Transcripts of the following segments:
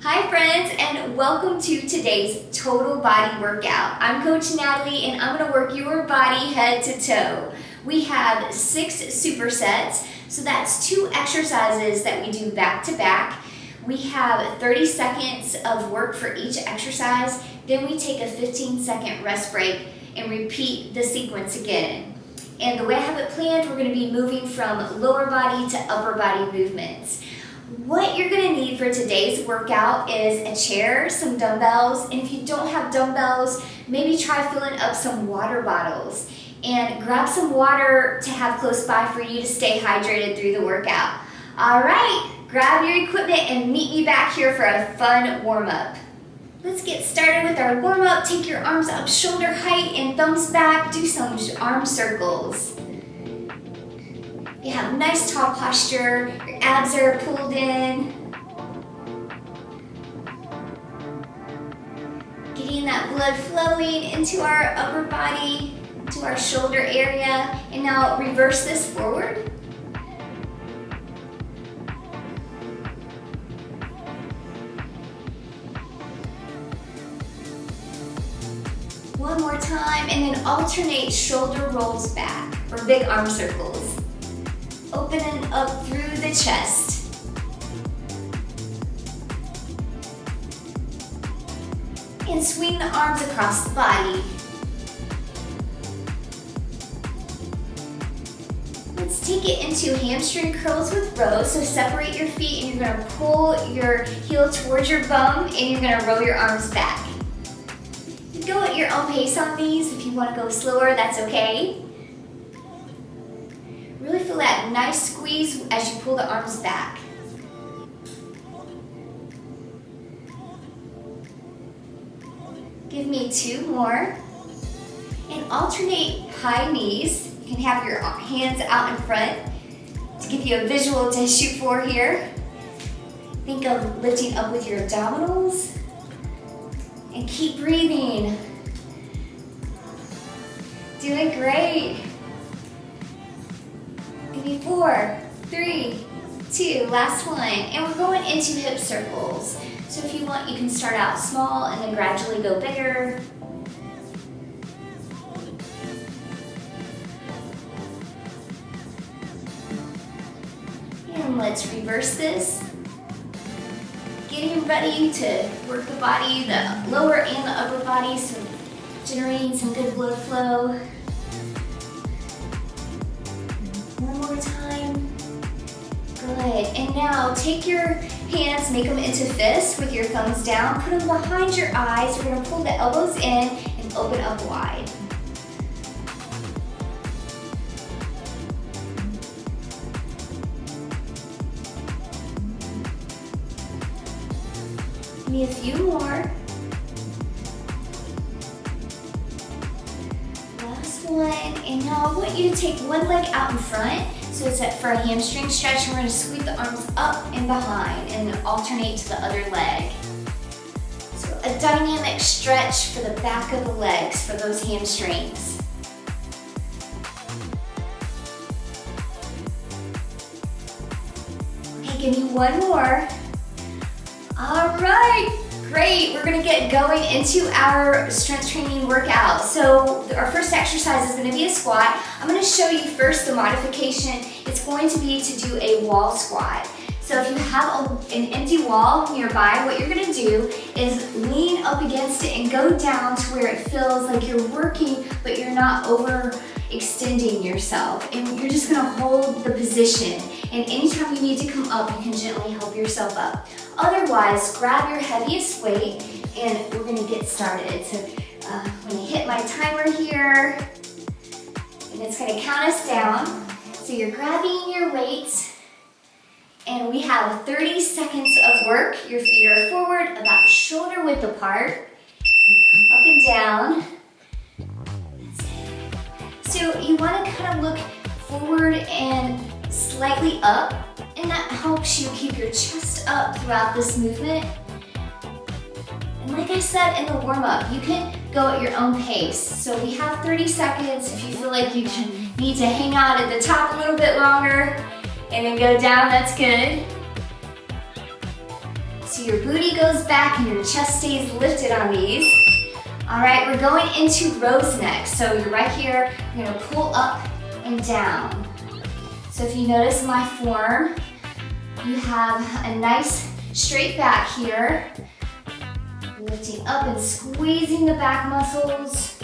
Hi friends, and welcome to today's total body workout. I'm Coach Natalie and I'm going to work your body head to toe. We have 6 supersets, so that's 2 exercises that we do back to back. We have 30 seconds of work for each exercise, then we take a 15-second rest break and repeat the sequence again. And the way I have it planned, we're going to be moving from lower body to upper body movements. What you're going to need for today's workout is a chair, some dumbbells, and if you don't have dumbbells, maybe try filling up some water bottles and grab some water to have close by for you to stay hydrated through the workout. All right, grab your equipment and meet me back here for a fun warm-up. Let's get started with our warm-up. Take your arms up shoulder height and thumbs back. Do some arm circles. You have nice tall posture, your abs are pulled in. Getting that blood flowing into our upper body, to our shoulder area. And now reverse this forward. One more time, and then alternate shoulder rolls back, or big arm circles. Opening up through the chest. And swing the arms across the body. Let's take it into hamstring curls with rows. So separate your feet and you're gonna pull your heel towards your bum and you're gonna roll your arms back. You go at your own pace on these. If you wanna go slower, that's okay. Really feel that nice squeeze as you pull the arms back. Give me 2 more. And alternate high knees. You can have your hands out in front to give you a visual to shoot for here. Think of lifting up with your abdominals. And keep breathing. Doing great. 4, 3, 2, last one. And we're going into hip circles. So if you want, you can start out small and then gradually go bigger. And let's reverse this. Getting ready to work the body, the lower and the upper body, so generating some good blood flow. One more time. Good. And now take your hands, make them into fists with your thumbs down. Put them behind your eyes. We're going to pull the elbows in and open up wide. Give me a few more. One, and now I want you to take one leg out in front, so it's for a hamstring stretch. We're going to sweep the arms up and behind and alternate to the other leg. So a dynamic stretch for the back of the legs for those hamstrings. Okay, give me one more. All right. Great, we're gonna get going into our strength training workout. So our first exercise is gonna be a squat. I'm gonna show you first the modification. It's going to be to do a wall squat. So if you have an empty wall nearby, what you're gonna do is lean up against it and go down to where it feels like you're working, but you're not overextending yourself. And you're just gonna hold the position. And anytime you need to come up, you can gently help yourself up. Otherwise, grab your heaviest weight and we're gonna get started. So I'm gonna hit my timer here and it's gonna count us down. So you're grabbing your weights and we have 30 seconds of work. Your feet are forward, about shoulder width apart. And come up and down. That's it. So you wanna kind of look forward and slightly up, and that helps you keep your chest up throughout this movement. And like I said in the warm-up, you can go at your own pace. So we have 30 seconds. If you feel like you need to hang out at the top a little bit longer and then go down, that's good. So your booty goes back and your chest stays lifted on these. All right, we're going into rose next. So you're right here, you're gonna pull up and down. So if you notice my form, you have a nice straight back here. Lifting up and squeezing the back muscles.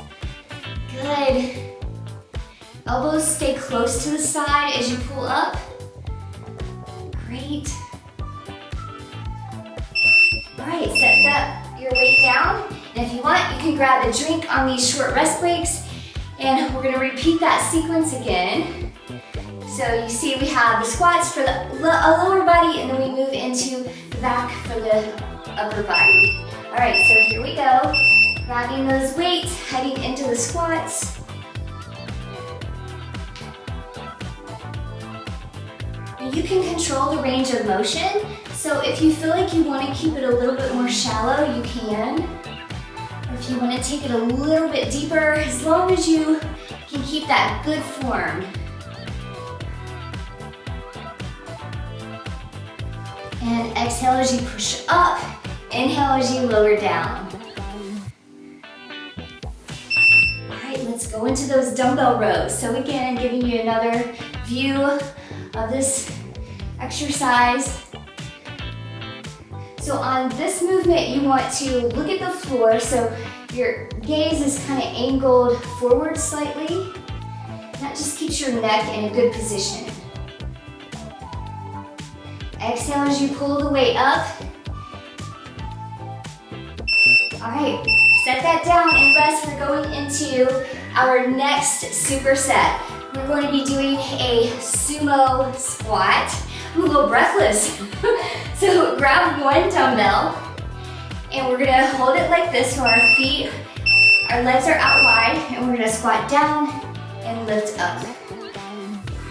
Good. Elbows stay close to the side as you pull up. Great. All right, set your weight down. And if you want, you can grab a drink on these short rest breaks. And we're gonna repeat that sequence again. So you see we have the squats for the lower body, and then we move into the back for the upper body. All right, so here we go. Grabbing those weights, heading into the squats. And you can control the range of motion. So if you feel like you want to keep it a little bit more shallow, you can. Or if you want to take it a little bit deeper, as long as you can keep that good form. And exhale as you push up. Inhale as you lower down. All right, let's go into those dumbbell rows. So again, giving you another view of this exercise. So on this movement, you want to look at the floor. So your gaze is kind of angled forward slightly. That just keeps your neck in a good position. Exhale as you pull the weight up. All right, set that down and rest. We're going into our next superset. We're going to be doing a sumo squat. I'm a little breathless. So grab one dumbbell and we're gonna hold it like this so our legs are out wide, and we're gonna squat down and lift up.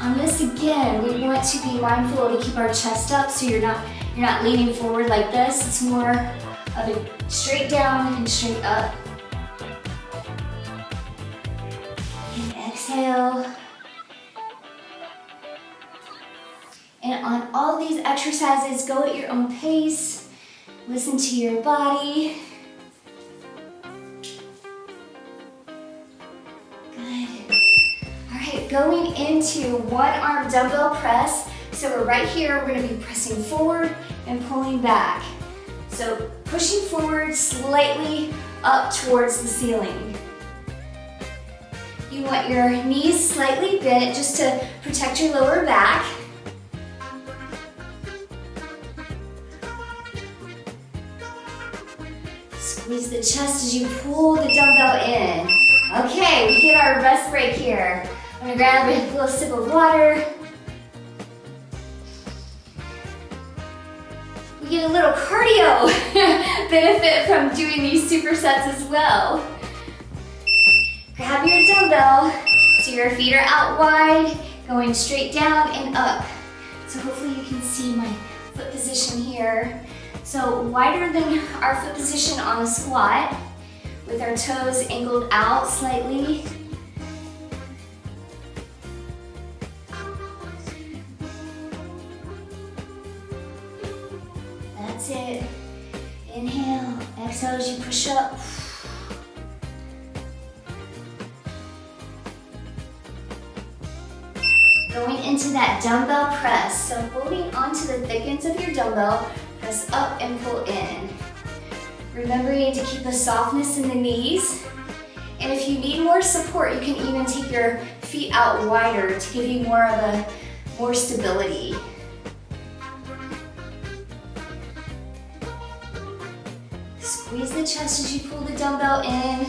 On this again, we want to be mindful to keep our chest up so you're not leaning forward like this. It's more of a straight down and straight up. And exhale. And on all these exercises, go at your own pace. Listen to your body. Good. All right, going into one arm dumbbell press. So we're right here, we're gonna be pressing forward and pulling back. So pushing forward slightly up towards the ceiling. You want your knees slightly bent just to protect your lower back. Squeeze the chest as you pull the dumbbell in. Okay, we get our rest break here. I'm gonna grab a little sip of water. We get a little cardio benefit from doing these supersets as well. Grab your dumbbell so your feet are out wide, going straight down and up. So hopefully you can see my foot position here. So wider than our foot position on a squat, with our toes angled out slightly. That's it. Inhale, exhale as you push up. Going into that dumbbell press. So holding onto the thick ends of your dumbbell, press up and pull in. Remembering to keep a softness in the knees. And if you need more support, you can even take your feet out wider to give you more stability. Squeeze the chest as you pull the dumbbell in.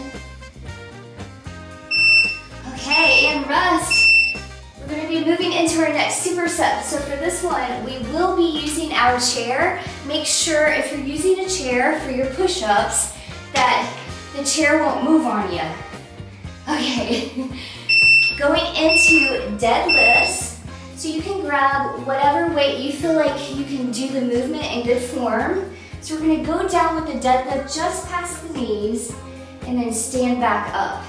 Okay, and rest. We're going to be moving into our next superset. So for this one, we will be using our chair. Make sure if you're using a chair for your push-ups that the chair won't move on you. Okay, going into deadlifts. So you can grab whatever weight you feel like you can do the movement in good form. So we're going to go down with the deadlift just past the knees and then stand back up.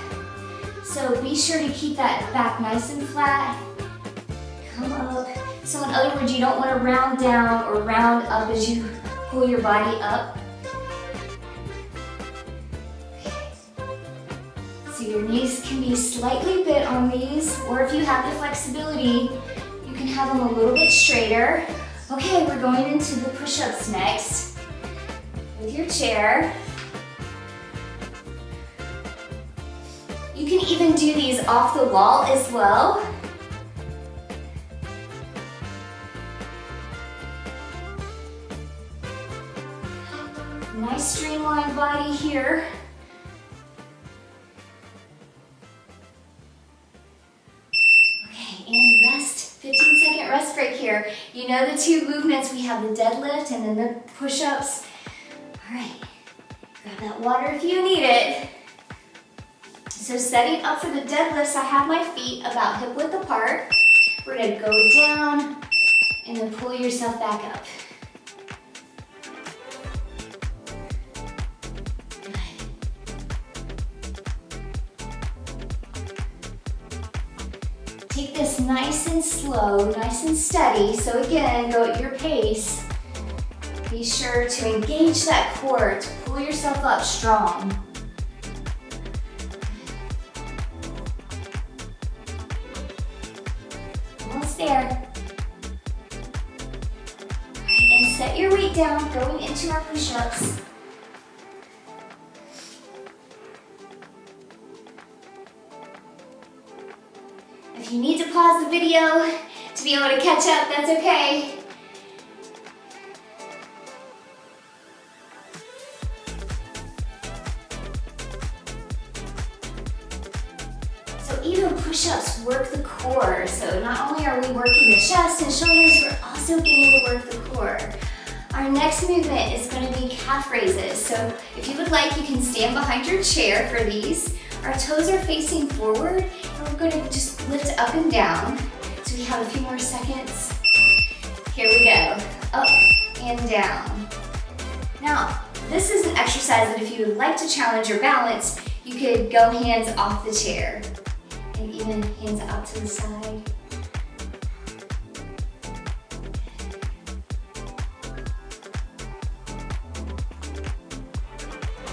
So be sure to keep that back nice and flat. Come up. So in other words, you don't want to round down or round up as you pull your body up. So your knees can be slightly bent on these, or if you have the flexibility, you can have them a little bit straighter. Okay, we're going into the push-ups next with your chair. You can even do these off the wall as well. Nice streamlined body here. Okay, and rest, 15-second rest break here. You know the two movements, we have the deadlift and then the push-ups. All right, grab that water if you need it. So setting up for the deadlifts, I have my feet about hip width apart. We're gonna go down and then pull yourself back up. Take this nice and slow, nice and steady. So again, go at your pace. Be sure to engage that core, to pull yourself up strong. Almost there. All right, and set your weight down, going into our push-ups. If you need to pause the video to be able to catch up, that's okay. So even push-ups work the core. So not only are we working the chest and shoulders, we're also getting to work the core. Our next movement is going to be calf raises. So if you would like, you can stand behind your chair for these. Our toes are facing forward, and we're going to just lift up and down. So we have a few more seconds. Here we go, up and down. Now, this is an exercise that if you would like to challenge your balance, you could go hands off the chair and even hands out to the side.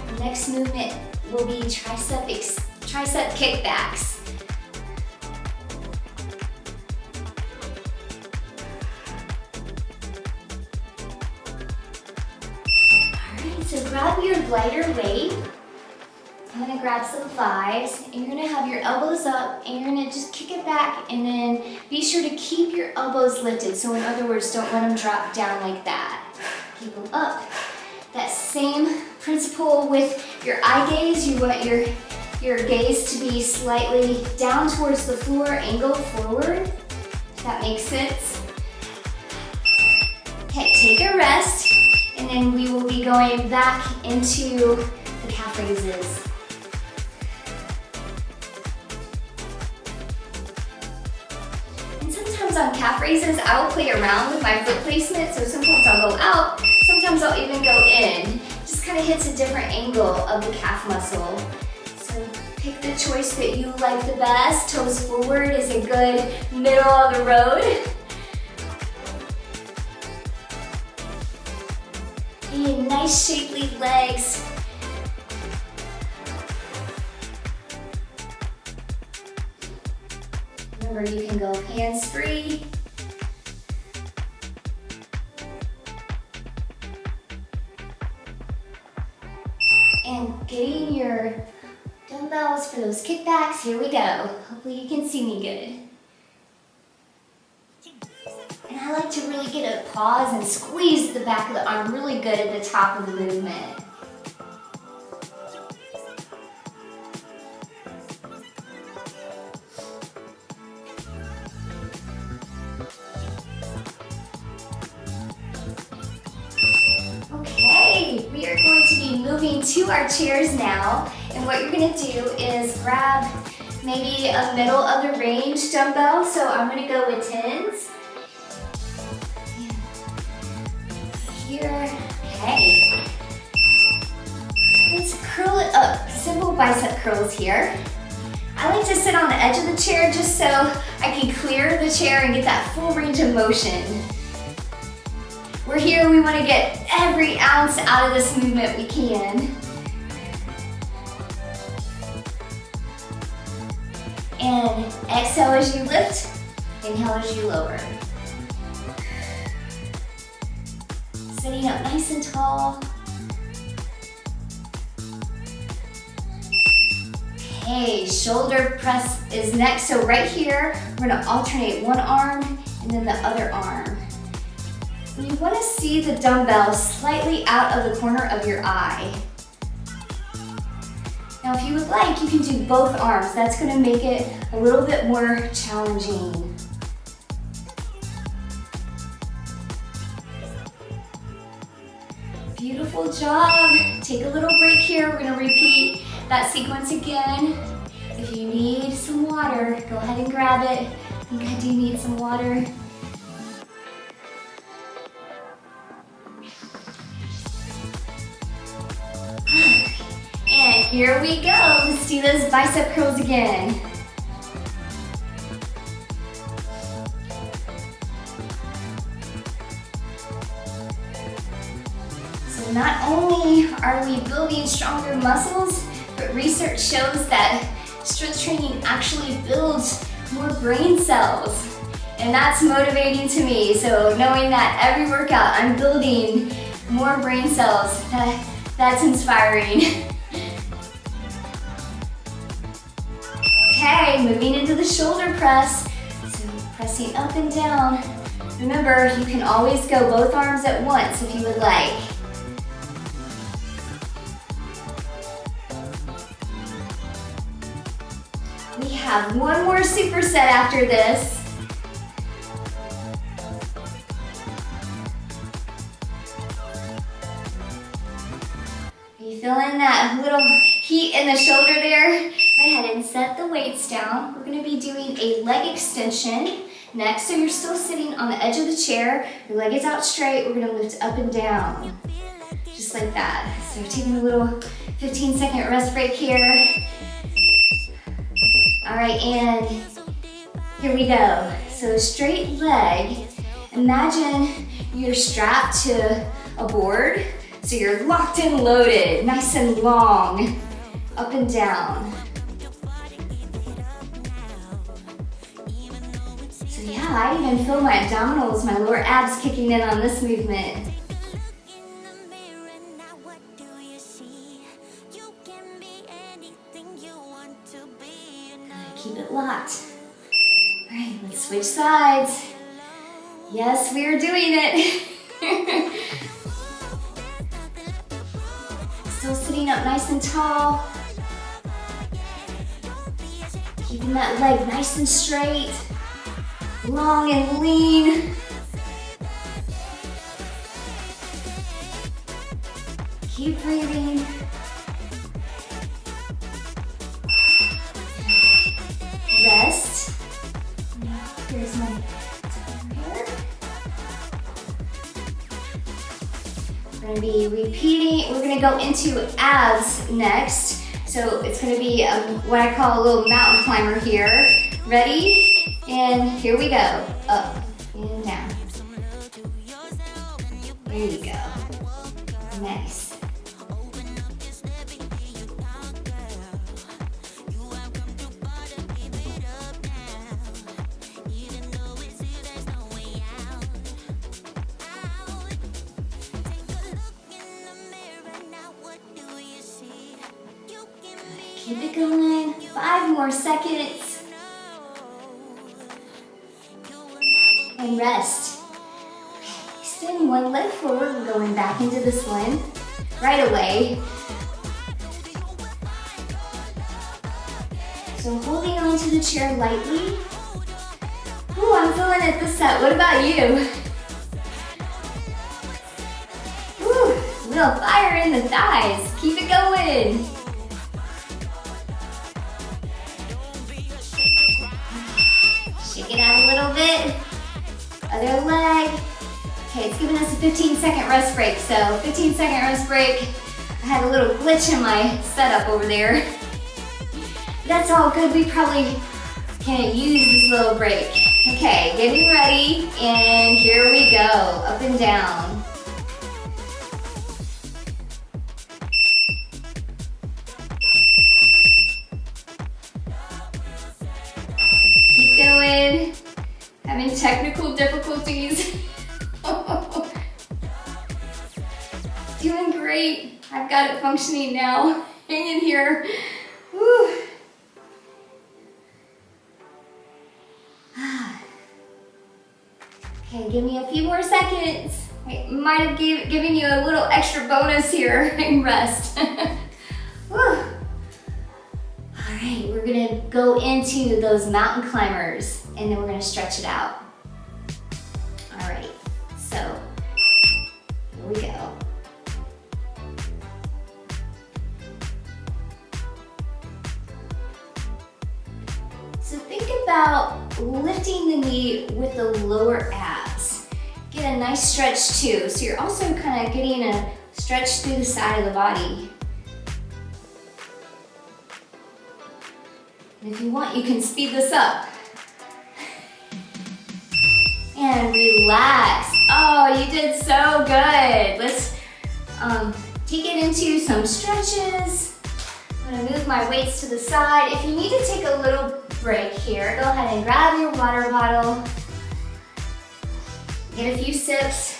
The next movement will be tricep kickbacks. Alright, so grab your lighter weight. I'm gonna grab some fives, and you're gonna have your elbows up, and you're gonna just kick it back, and then be sure to keep your elbows lifted. So in other words, don't let them drop down like that. Keep them up. That same principle with your eye gaze. You want your gaze to be slightly down towards the floor, angled forward, if that makes sense. Okay, take a rest, and then we will be going back into the calf raises. And sometimes on calf raises, I'll play around with my foot placement, so sometimes I'll go out, sometimes I'll even go in. Just kind of hits a different angle of the calf muscle. So pick the choice that you like the best. Toes forward is a good middle of the road. And nice shapely legs. Remember, you can go hands free. And getting your dumbbells for those kickbacks. Here we go. Hopefully you can see me good. And I like to really get a pause and squeeze the back of the arm really good at the top of the movement. We are going to be moving to our chairs now, and what you're going to do is grab maybe a middle of the range dumbbell. So I'm going to go with 10s. Here, okay. Let's curl it up, simple bicep curls here. I like to sit on the edge of the chair just so I can clear the chair and get that full range of motion. We're here, we want to get every ounce out of this movement we can. And exhale as you lift, inhale as you lower. Sitting up nice and tall. Okay, shoulder press is next. So right here, we're gonna alternate one arm and then the other arm. And you wanna see the dumbbell slightly out of the corner of your eye. Now if you would like, you can do both arms. That's gonna make it a little bit more challenging. Beautiful job. Take a little break here. We're gonna repeat that sequence again. If you need some water, go ahead and grab it. I think I do need some water. And here we go. Let's do those bicep curls again. So not only are we building stronger muscles, but research shows that strength training actually builds more brain cells. And that's motivating to me. So knowing that every workout I'm building more brain cells, that's inspiring. Okay, moving into the shoulder press. So pressing up and down. Remember, you can always go both arms at once if you would like. We have one more superset after this. Are you feeling that little heat in the shoulder there? Go ahead and set the weights down. We're gonna be doing a leg extension next. So you're still sitting on the edge of the chair. Your leg is out straight. We're gonna lift up and down, just like that. So taking a little 15-second rest break here. All right, and here we go. So straight leg. Imagine you're strapped to a board. So you're locked and loaded, nice and long, up and down. So yeah, I even feel my abdominals, my lower abs kicking in on this movement. Keep it locked. All right, let's switch sides. Yes, we are doing it. Still sitting up nice and tall. Keeping that leg nice and straight, long and lean. Keep breathing. Rest. Here's my hair. We're going to be repeating. We're going to go into abs next. So it's going to be what I call a little mountain climber here. Ready? And here we go. Up and down. There you go. Nice. Keep it going. 5 more seconds. And rest. Okay, extend one leg forward. We're going back into this one right away. So holding on to the chair lightly. Ooh, I'm feeling it this set. What about you? Ooh, little fire in the thighs. Keep it going. Shake it out a little bit. Other leg. Okay, it's giving us a 15-second rest break. So 15-second rest break. I had a little glitch in my setup over there. That's all good. We probably can use this little break. Okay, getting ready, and here we go. Up and down. difficulties. Doing great. I've got it functioning now. Hang in here. Woo. Okay, give me a few more seconds. I might have given you a little extra bonus here and rest. Woo. All right, we're gonna go into those mountain climbers and then we're gonna stretch it out. All right, so here we go. So think about lifting the knee with the lower abs. Get a nice stretch too. So you're also kind of getting a stretch through the side of the body. And if you want, you can speed this up. And relax. Oh, you did so good. Let's take it into some stretches. I'm gonna move my weights to the side. If you need to take a little break here, go ahead and grab your water bottle. Get a few sips.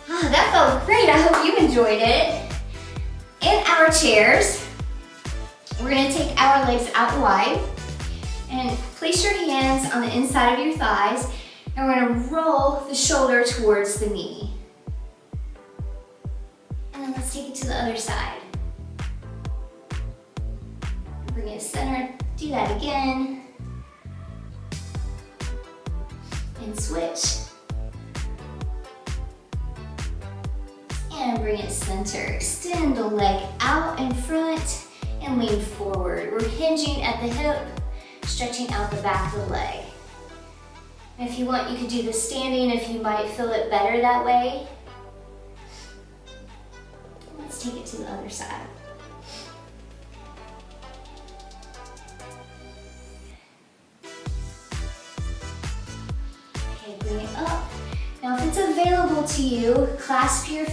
Oh, that felt great. I hope you enjoyed it. In our chairs, we're gonna take our legs out wide and place your hands on the inside of your thighs, and we're gonna roll the shoulder towards the knee. And then let's take it to the other side. Bring it center, do that again. And switch. And bring it center. Extend the leg out in front and lean forward. We're hinging at the hip, stretching out the back of the leg. And if you want, you could do the standing if you might feel it better that way. Let's take it to the other side. Okay, bring it up. Now if it's available to you, clasp your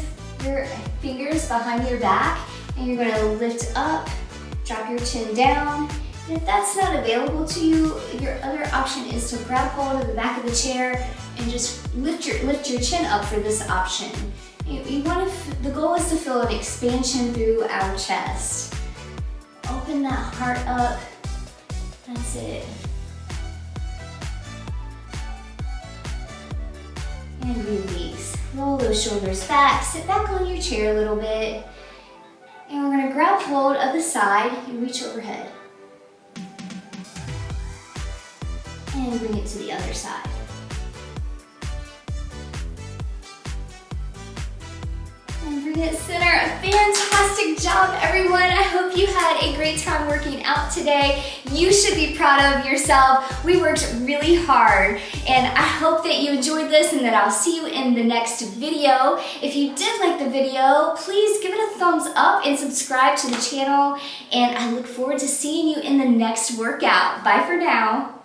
fingers behind your back and you're going to lift up, drop your chin down. And if that's not available to you, your other option is to grab hold of the back of the chair and just lift your chin up for this option. The goal is to feel an expansion through our chest. Open that heart up. That's it. And release. Roll those shoulders back. Sit back on your chair a little bit. And we're going to grab hold of the side and reach overhead. And bring it to the other side. And bring it center. Fantastic job, everyone. I hope you had a great time working out today. You should be proud of yourself. We worked really hard, and I hope that you enjoyed this and that I'll see you in the next video. If you did like the video, please give it a thumbs up and subscribe to the channel, and I look forward to seeing you in the next workout. Bye for now.